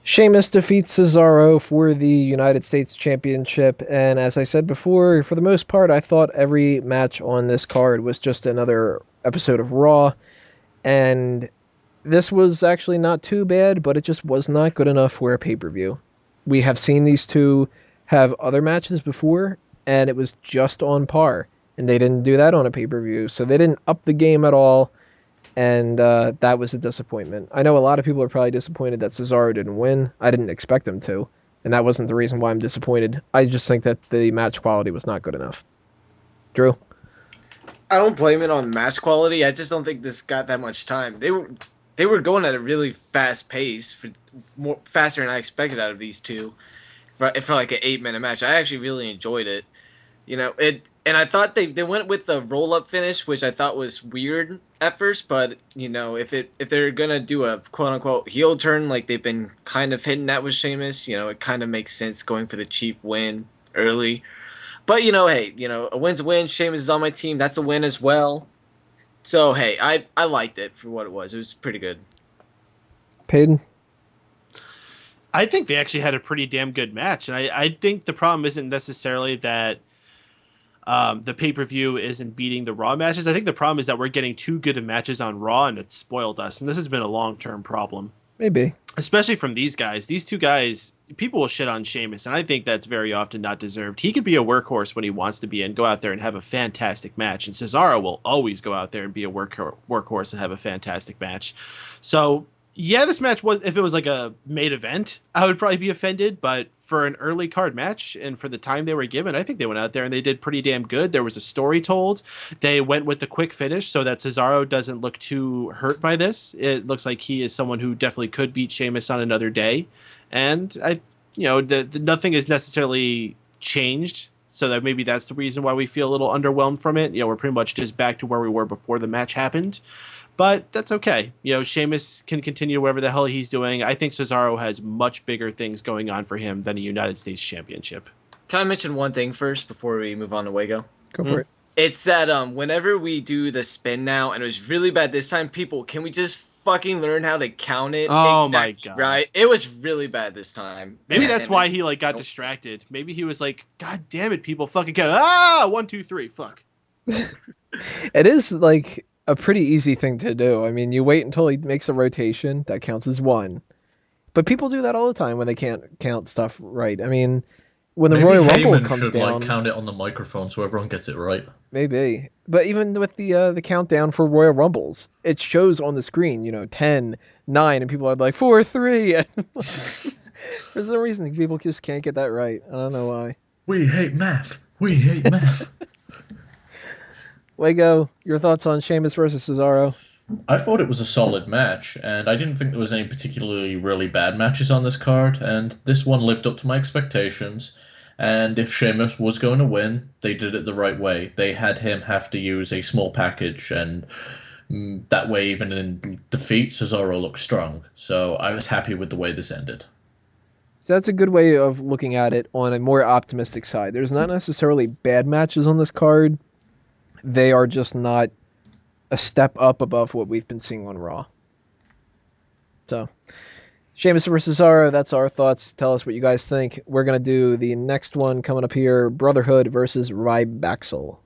Sheamus defeats Cesaro for the United States Championship, and as I said before, for the most part, I thought every match on this card was just another episode of Raw, and this was actually not too bad, but it just was not good enough for a pay-per-view. We have seen these two have other matches before, and it was just on par, and they didn't do that on a pay-per-view, so they didn't up the game at all. And that was a disappointment. I know a lot of people are probably disappointed that Cesaro didn't win. I didn't expect him to, and that wasn't the reason why I'm disappointed. I just think that the match quality was not good enough. Drew? I don't blame it on match quality. I just don't think this got that much time. They were going at a really fast pace, faster than I expected out of these two, for like an 8-minute match. I actually really enjoyed it. And I thought they went with the roll up finish, which I thought was weird at first, but if they're gonna do a quote unquote heel turn like they've been kind of hitting that with Sheamus, it kind of makes sense going for the cheap win early. But hey, a win's a win. Sheamus is on my team. That's a win as well. So hey, I liked it for what it was. It was pretty good. Payton? I think they actually had a pretty damn good match, and I think the problem isn't necessarily that the pay-per-view isn't beating the Raw matches. I think the problem is that we're getting too good of matches on Raw, and it's spoiled us. And this has been a long-term problem. Maybe. Especially from these guys. These two guys, people will shit on Sheamus, and I think that's very often not deserved. He could be a workhorse when he wants to be and go out there and have a fantastic match. And Cesaro will always go out there and be a workhorse and have a fantastic match. So, yeah, this match was, if it was like a main event, I would probably be offended, but for an early card match and for the time they were given, I think they went out there and they did pretty damn good. There was a story told. They went with the quick finish so that Cesaro doesn't look too hurt by this. It looks like he is someone who definitely could beat Sheamus on another day. And nothing is necessarily changed. So that maybe that's the reason why we feel a little underwhelmed from it. We're pretty much just back to where we were before the match happened. But that's okay. Sheamus can continue whatever the hell he's doing. I think Cesaro has much bigger things going on for him than a United States Championship. Can I mention one thing first before we move on to Wago? Go for it. It's that whenever we do the spin now, and it was really bad this time, people, can we just fucking learn how to count it? Oh my God. Right? It was really bad this time. Maybe that's why he got distracted. Maybe he was like, God damn it, people fucking count. 1, 2, 3, fuck. It is like a pretty easy thing to do. I mean, you wait until he makes a rotation. That counts as 1. But people do that all the time when they can't count stuff right. I mean, when the Royal Rumble comes down, count it on the microphone so everyone gets it right. Maybe. But even with the countdown for Royal Rumbles, it shows on the screen, 10, 9, and people are like 4, 3. And for some reason, people just can't get that right. I don't know why. We hate math. We hate math. Wago, your thoughts on Sheamus versus Cesaro? I thought it was a solid match, and I didn't think there was any particularly really bad matches on this card, and this one lived up to my expectations. And if Sheamus was going to win, they did it the right way. They had him have to use a small package, and that way, even in defeat, Cesaro looked strong. So I was happy with the way this ended. So that's a good way of looking at it on a more optimistic side. There's not necessarily bad matches on this card. They are just not a step up above what we've been seeing on Raw. So, Sheamus versus Cesaro, that's our thoughts. Tell us what you guys think. We're going to do the next one coming up here, Brotherhood versus Rybaxel.